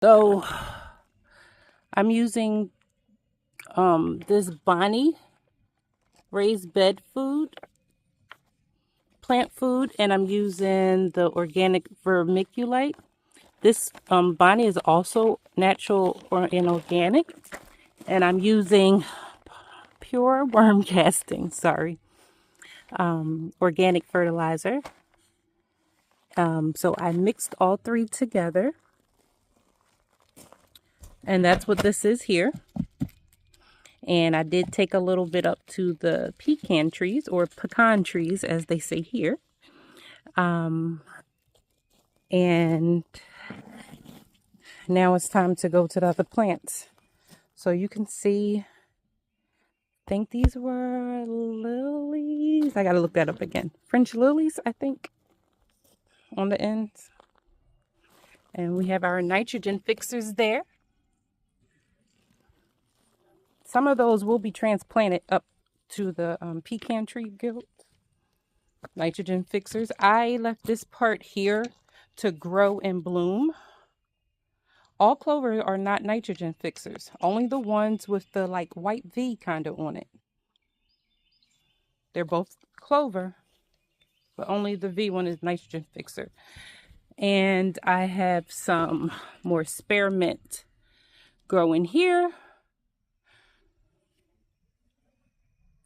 So I'm using this Bonnie raised bed food, plant food, and I'm using the organic vermiculite. This Bonnie is also natural and organic, and I'm using pure worm casting, organic fertilizer. So I mixed all three together, and that's what this is here. And I did take a little bit up to the pecan trees, or pecan trees as they say here. And now it's time to go to the other plants. So you can see, I think these were lilies. I gotta look that up again. French lilies, I think, on the ends. And we have our nitrogen fixers there. Some of those will be transplanted up to the pecan tree guild. Nitrogen fixers. I left this part here to grow and bloom. All clover are not nitrogen fixers. Only the ones with the like white V kind of on it. They're both clover, but only the V one is nitrogen fixer. And I have some more spearmint growing here.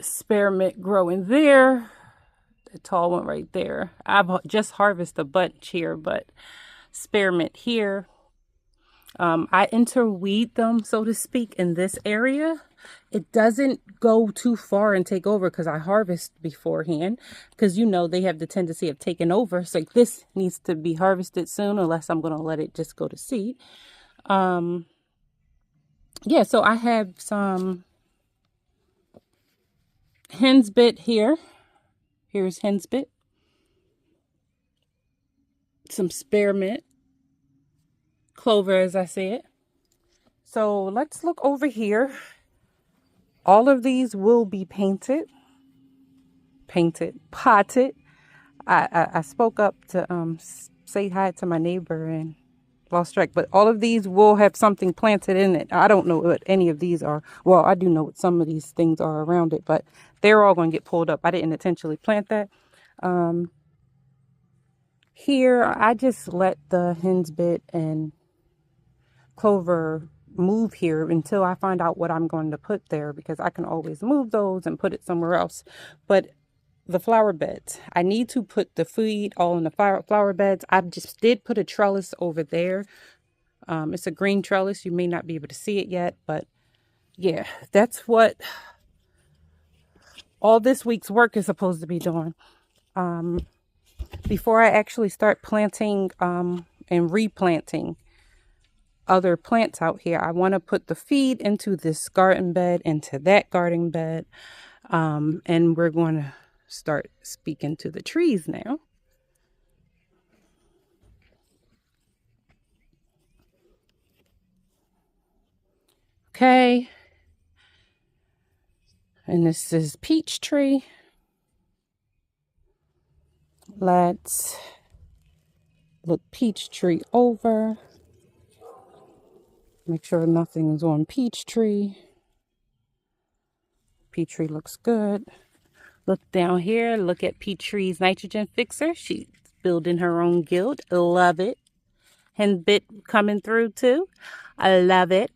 Spearmint growing there. The tall one right there. I've just harvested a bunch here, but spearmint here. I interweed them, so to speak, in this area. It doesn't go too far and take over because I harvest beforehand, because you know they have the tendency of taking over. So this needs to be harvested soon, unless I'm going to let it just go to seed. Yeah, so I have some hen's bit here. Here's hen's bit. Some spearmint. Clover, as I said. So let's look over here. All of these will be potted. I spoke up to say hi to my neighbor and lost track, but all of these will have something planted in it. I don't know what any of these are. Well, I do know what some of these things are around it, but they're all going to get pulled up. I didn't intentionally plant that. Here, I just let the hen's bit and clover move here until I find out what I'm going to put there, because I can always move those and put it somewhere else. But the flower beds, I need to put the feed all in the flower beds. I just did put a trellis over there. It's a green trellis. You may not be able to see it yet, but yeah, that's what all this week's work is supposed to be doing. Before I actually start planting and replanting other plants out here, I want to put the feed into this garden bed, into that garden bed, and we're going to start speaking to the trees now. Okay, and this is peach tree. Let's look peach tree over. Make sure nothing is on peach tree. Peach tree looks good. Look down here. Look at peach tree's nitrogen fixer. She's building her own guild. Love it. Hen bit coming through too. I love it.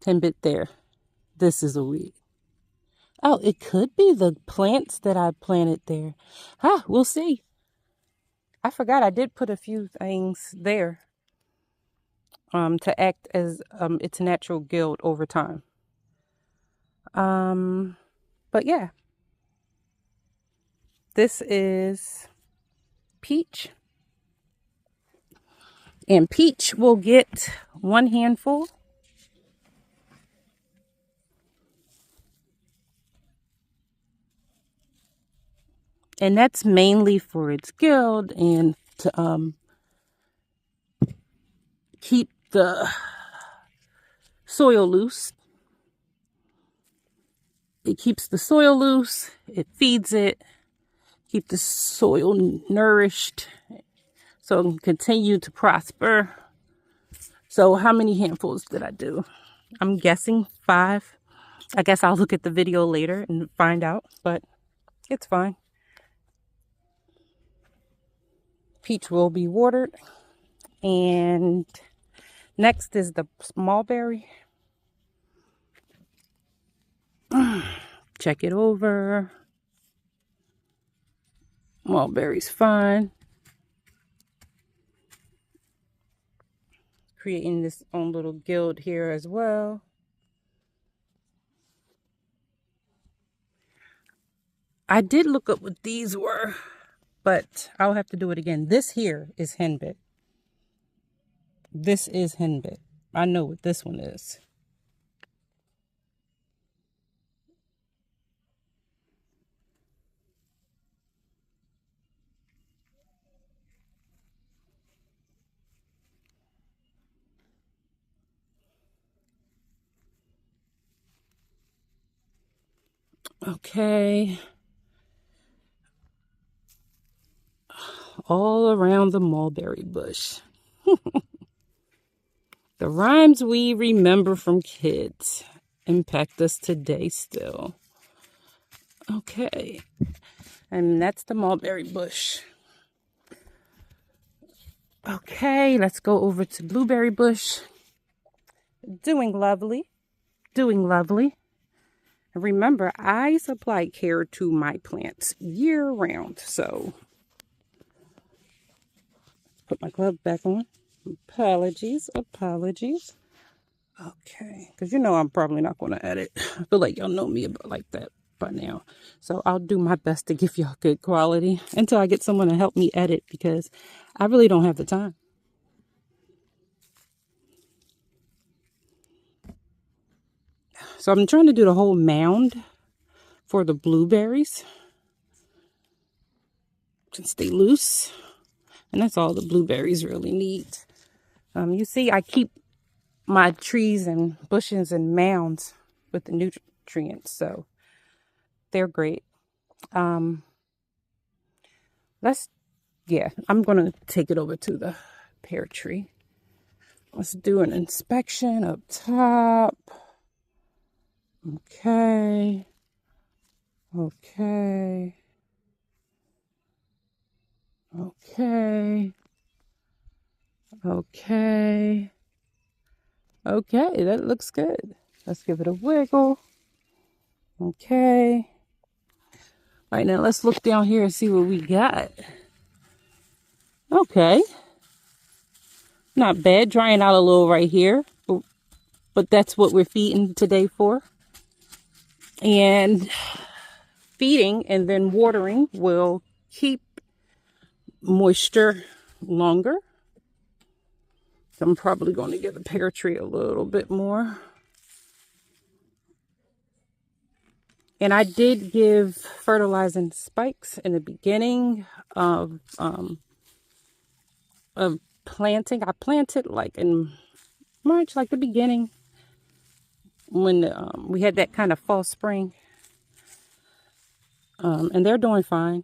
Hen bit there. This is a weed. Oh, it could be the plants that I planted there. We'll see. I forgot I did put a few things there to act as its natural guild over time. But yeah, this is peach, and peach will get one handful. And that's mainly for its guild and to keep the soil loose. It keeps the soil loose, it feeds it, keep the soil nourished, so it can continue to prosper. So how many handfuls did I do? I'm guessing 5. I guess I'll look at the video later and find out, but it's fine. Peach will be watered. And next is the mulberry. Check it over. Mulberry's fine. Creating this own little guild here as well. I did look up what these were, but I'll have to do it again. This here is henbit. This is henbit. I know what this one is. Okay. All around the mulberry bush. The rhymes we remember from kids impact us today still. Okay. And that's the mulberry bush. Okay, let's go over to blueberry bush. Doing lovely. Doing lovely. Remember, I supply care to my plants year round. So, put my glove back on. Apologies. Okay, because you know I'm probably not going to edit. I feel like y'all know me about like that by now. So, I'll do my best to give y'all good quality until I get someone to help me edit because I really don't have the time. So I'm trying to do the whole mound for the blueberries. Since they loose. And that's all the blueberries really need. You see, I keep my trees and bushes and mounds with the nutrients. So they're great. I'm going to take it over to the pear tree. Let's do an inspection up top. Okay. Okay. Okay. Okay. Okay, that looks good. Let's give it a wiggle. Okay. All right, now let's look down here and see what we got. Okay. Not bad. Drying out a little right here. But that's what we're feeding today for. And feeding and then watering will keep moisture longer. So I'm probably going to give the pear tree a little bit more. And I did give fertilizing spikes in the beginning of planting. I planted like in March, like the beginning, when we had that kind of fall spring. And they're doing fine.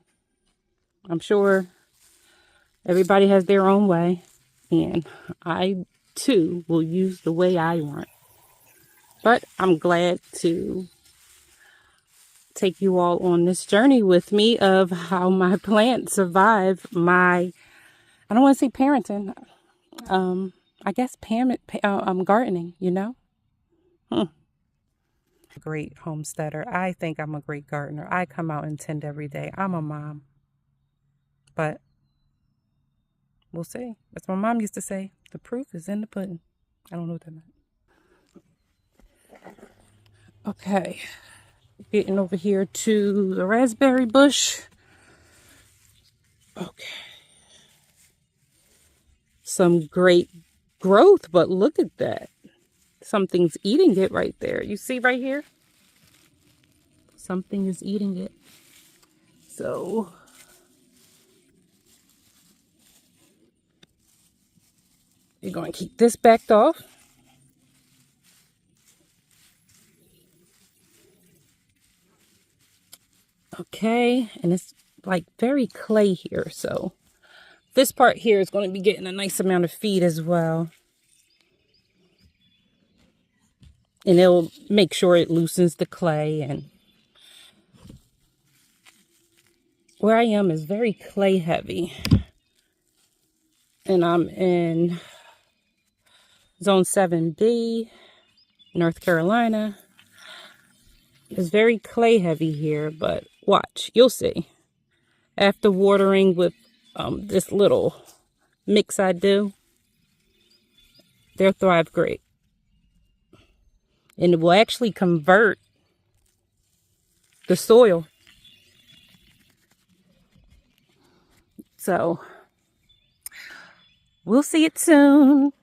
I'm sure everybody has their own way. And I, too, will use the way I want. But I'm glad to take you all on this journey with me of how my plants survive my, I don't want to say parenting, I guess gardening, you know? Great homesteader. I think I'm a great gardener. I come out and tend every day. I'm a mom. But we'll see. As my mom used to say, the proof is in the pudding. I don't know what that meant. Okay. Getting over here to the raspberry bush. Okay. Some great growth, but look at that. Something's eating it right there. You see right here? Something is eating it. So you're going to keep this backed off. Okay, and it's like very clay here, so This part here is going to be getting a nice amount of feed as well. And it'll make sure it loosens the clay. And where I am is very clay heavy. And I'm in Zone 7B, North Carolina. It's very clay heavy here, but watch, you'll see. After watering with this little mix I do, they'll thrive great. And it will actually convert the soil. So, we'll see it soon.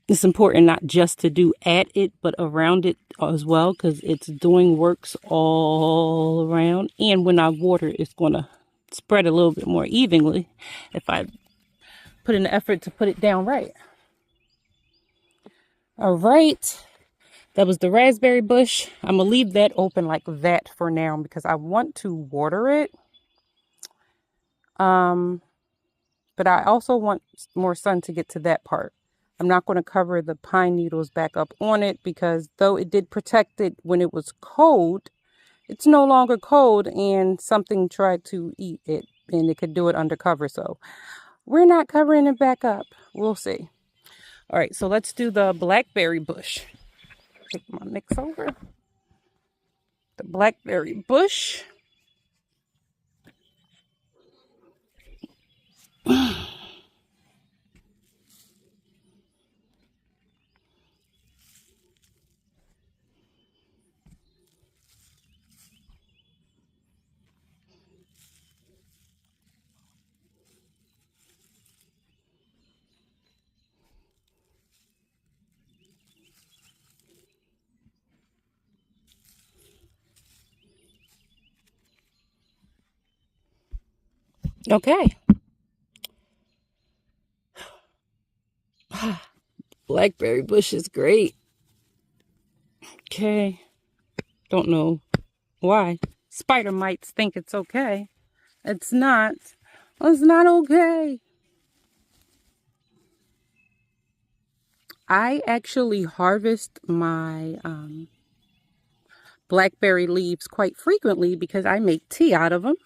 It's important not just to do at it, but around it as well, because it's doing works all around. And when I water, it's going to spread a little bit more evenly if I put in the effort to put it down right. All right. That was the raspberry bush. I'm going to leave that open like that for now because I want to water it. But I also want more sun to get to that part. I'm not going to cover the pine needles back up on it because though it did protect it when it was cold, it's no longer cold and something tried to eat it and it could do it undercover. So we're not covering it back up. We'll see. All right, so let's do the blackberry bush. Take my mix over. The blackberry bush. Okay. Blackberry bush is great. Okay. Don't know why. Spider mites think it's okay. It's not. It's not okay. I actually harvest my blackberry leaves quite frequently because I make tea out of them.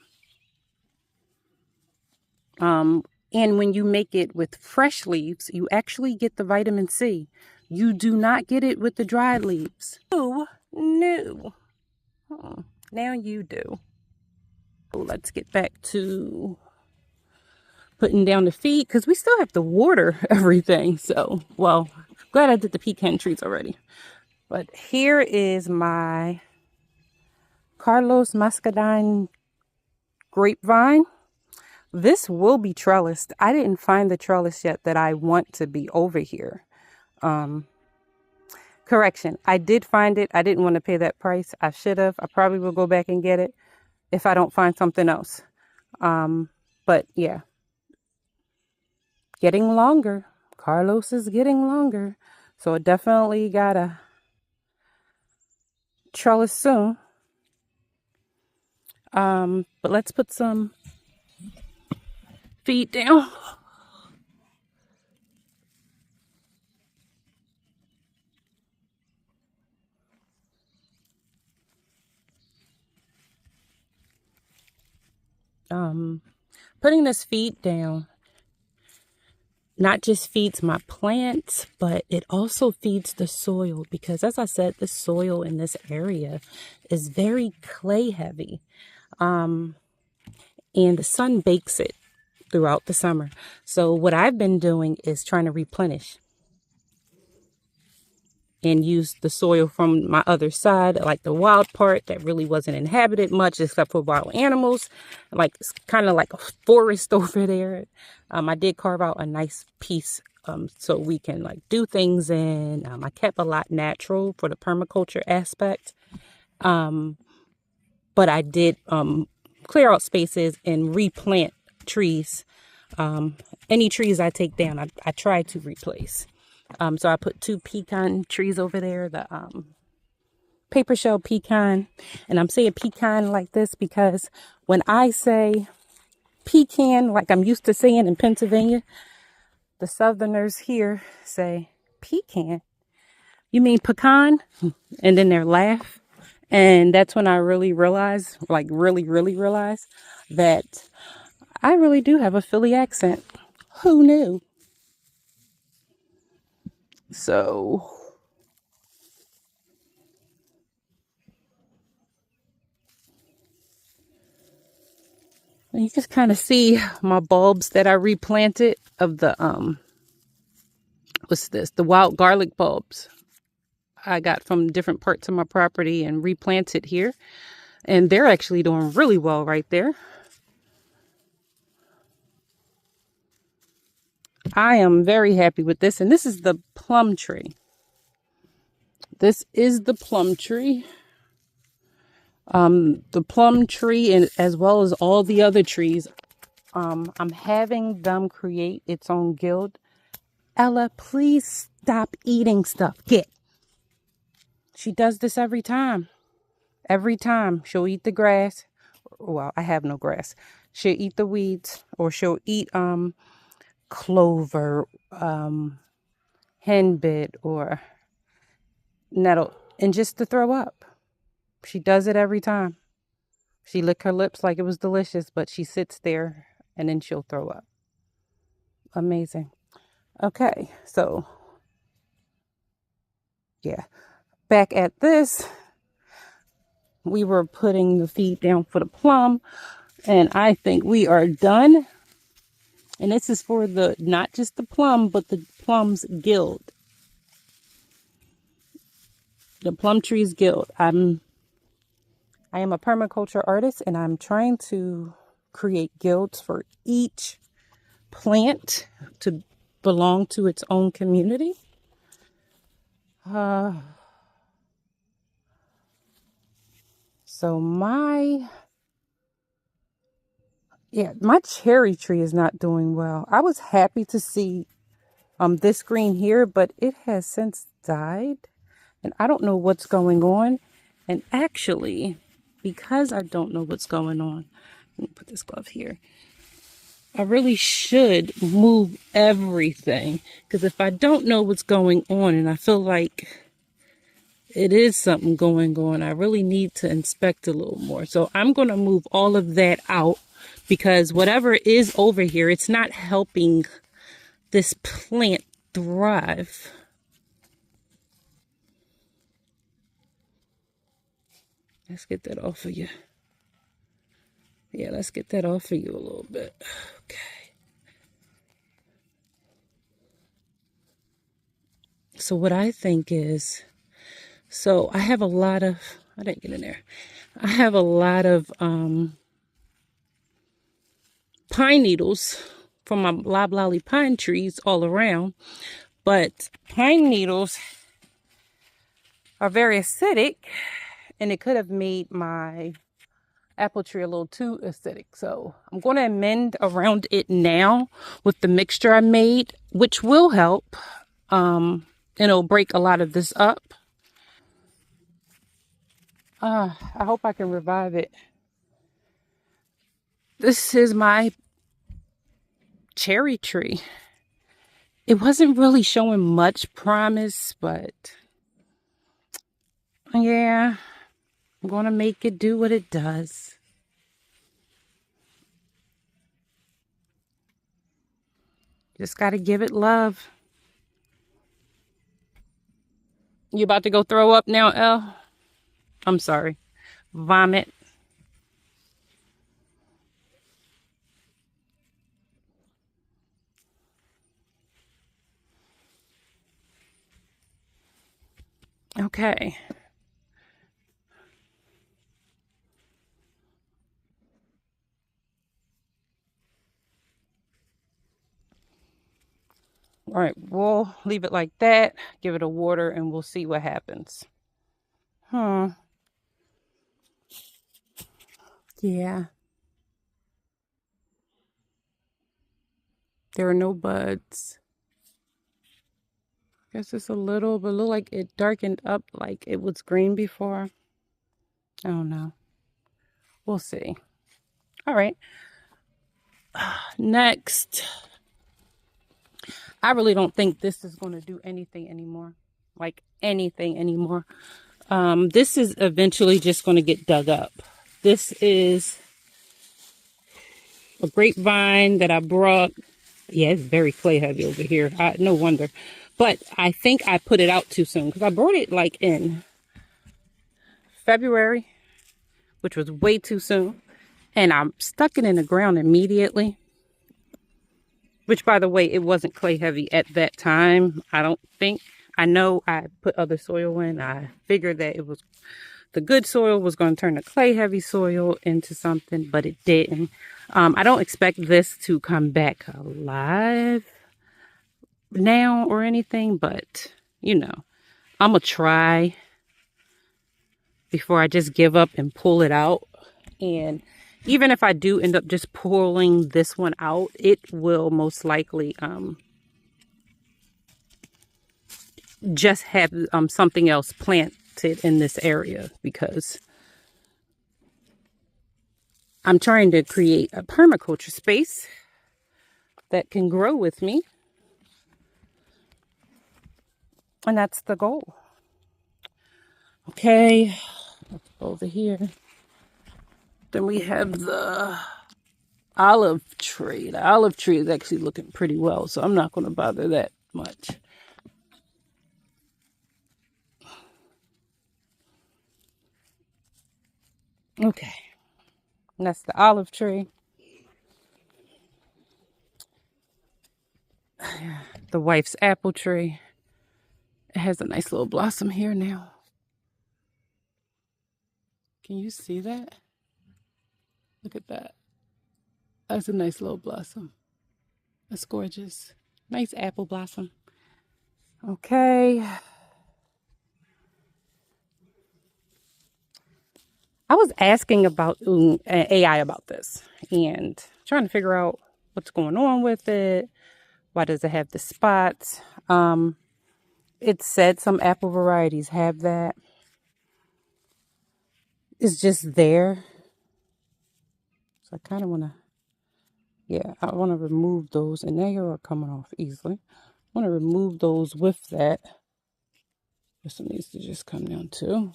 And when you make it with fresh leaves, you actually get the vitamin C. You do not get it with the dried leaves. Oh, no. Now you do. So let's get back to putting down the feed because we still have to water everything. So, well, glad I did the pecan trees already. But here is my Carlos Muscadine grapevine. This will be trellised. I didn't find the trellis yet that I want to be over here. Correction, I did find it. I didn't want to pay that price. I should have. I probably will go back and get it if I don't find something else. But yeah, getting longer. Carlos is getting longer. So I definitely gotta trellis soon. But let's put some feet down. Putting this feed down not just feeds my plants, but it also feeds the soil because, as I said, the soil in this area is very clay heavy. And the sun bakes it throughout the summer. So what I've been doing is trying to replenish and use the soil from my other side, like the wild part that really wasn't inhabited much except for wild animals. Like it's kind of like a forest over there. I did carve out a nice piece so we can like do things in. I kept a lot natural for the permaculture aspect. But I did clear out spaces and replant trees. Any trees I take down, I try to replace. So I put 2 pecan trees over there, the paper shell pecan. And I'm saying pecan like this because When I say pecan, like I'm used to saying in Pennsylvania, the Southerners here say pecan. You mean pecan? And then they laugh. And that's when I really realize, like really realize that I really do have a Philly accent. Who knew? So you just kind of see my bulbs that I replanted of the what's this? The wild garlic bulbs I got from different parts of my property and replanted here. And they're actually doing really well right there. I am very happy with this. And this is the plum tree. This is the plum tree. The plum tree, and as well as all the other trees, I'm having them create its own guild. Ella, please stop eating stuff. Get. She does this every time. Every time she'll eat the grass. Well, I have no grass. She'll eat the weeds, or she'll eat clover, henbit, or nettle, and just to throw up. She does it every time. She lick her lips like it was delicious, but she sits there and then she'll throw up. Amazing. Okay, so yeah, back at this, we were putting the feed down for the plum, and I think we are done. And this is for the, not just the plum, but the plums guild. The plum trees guild. I am a permaculture artist, and I'm trying to create guilds for each plant to belong to its own community. So my cherry tree is not doing well. I was happy to see this green here, but it has since died, and I don't know what's going on. And actually, because I don't know what's going on, let me put this glove here. I really should move everything, because if I don't know what's going on and I feel like it is something going on, I really need to inspect a little more. So I'm going to move all of that out, because whatever is over here, it's not helping this plant thrive. Let's get that off of you. Yeah, let's get that off of you a little bit. Okay. So what I think is, so I have a lot of, I didn't get in there. I have a lot of pine needles from my loblolly pine trees all around. But pine needles are very acidic, and it could have made my apple tree a little too acidic. So I'm going to amend around it now with the mixture I made, which will help. And it'll break a lot of this up. I hope I can revive it. This is my cherry tree. It wasn't really showing much promise, but yeah, I'm going to make it do what it does. Just got to give it love. You about to go throw up now, Elle? I'm sorry. Vomit. Okay. All right, we'll leave it like that, give it a water, and we'll see what happens. Yeah. There are no buds. Guess it's a little, but look like it darkened up like it was green before. I don't know. We'll see. All right. Next, I really don't think this is going to do anything anymore. Like anything anymore. This is eventually just going to get dug up. This is a grapevine that I brought. Yeah, it's very clay heavy over here. No wonder. But I think I put it out too soon because I brought it like in February, which was way too soon. And I stuck it in the ground immediately. Which, by the way, it wasn't clay heavy at that time, I don't think. I know I put other soil in. I figured that it was the good soil was going to turn the clay heavy soil into something, but it didn't. I don't expect this to come back alive now or anything, but, you know, I'm going to try before I just give up and pull it out. And even if I do end up just pulling this one out, it will most likely just have something else planted in this area, because I'm trying to create a permaculture space that can grow with me. And that's the goal. Okay, let's go over here. Then we have the olive tree. The olive tree is actually looking pretty well, so I'm not going to bother that much. Okay, and that's the olive tree. The wife's apple tree. It has a nice little blossom here now. Can you see that? Look at that. That's a nice little blossom. That's gorgeous. Nice apple blossom. Okay. I was asking about AI about this and trying to figure out what's going on with it. Why does it have the spots? It said some apple varieties have that. It's just there. So I kind of want to, yeah, I want to remove those. And they are coming off easily. I want to remove those with that. This one needs to just come down too.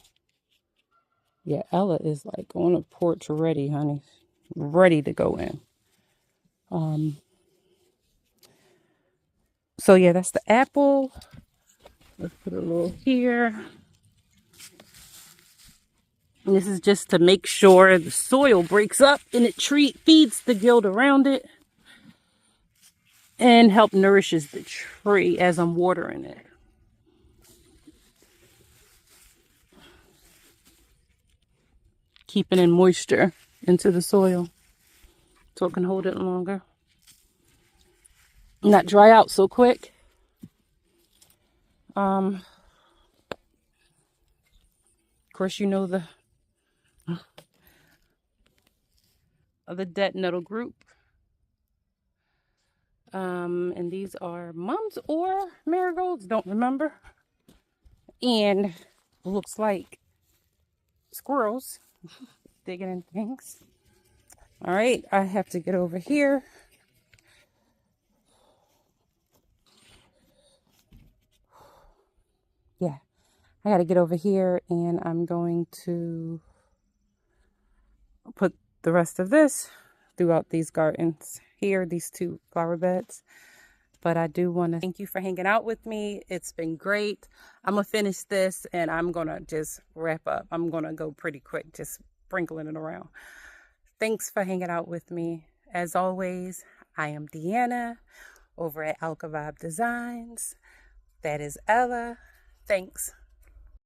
Yeah, Ella is like on a porch ready, honey. Ready to go in. So yeah, that's the apple. Let's put a little here. And this is just to make sure the soil breaks up and it feeds the guild around it and help nourishes the tree as I'm watering it. Keeping in moisture into the soil so it can hold it longer. Not dry out so quick. Of course, you know the dead nettle group. And these are mums or marigolds, don't remember. And looks like squirrels digging in things. All right, I have to get over here. Yeah, I got to get over here, and I'm going to put the rest of this throughout these gardens here, these two flower beds. But I do want to thank you for hanging out with me. It's been great. I'm going to finish this and I'm going to just wrap up. I'm going to go pretty quick, just sprinkling it around. Thanks for hanging out with me. As always, I am Deanna over at Alchevibe Designs. That is Ella. Thanks.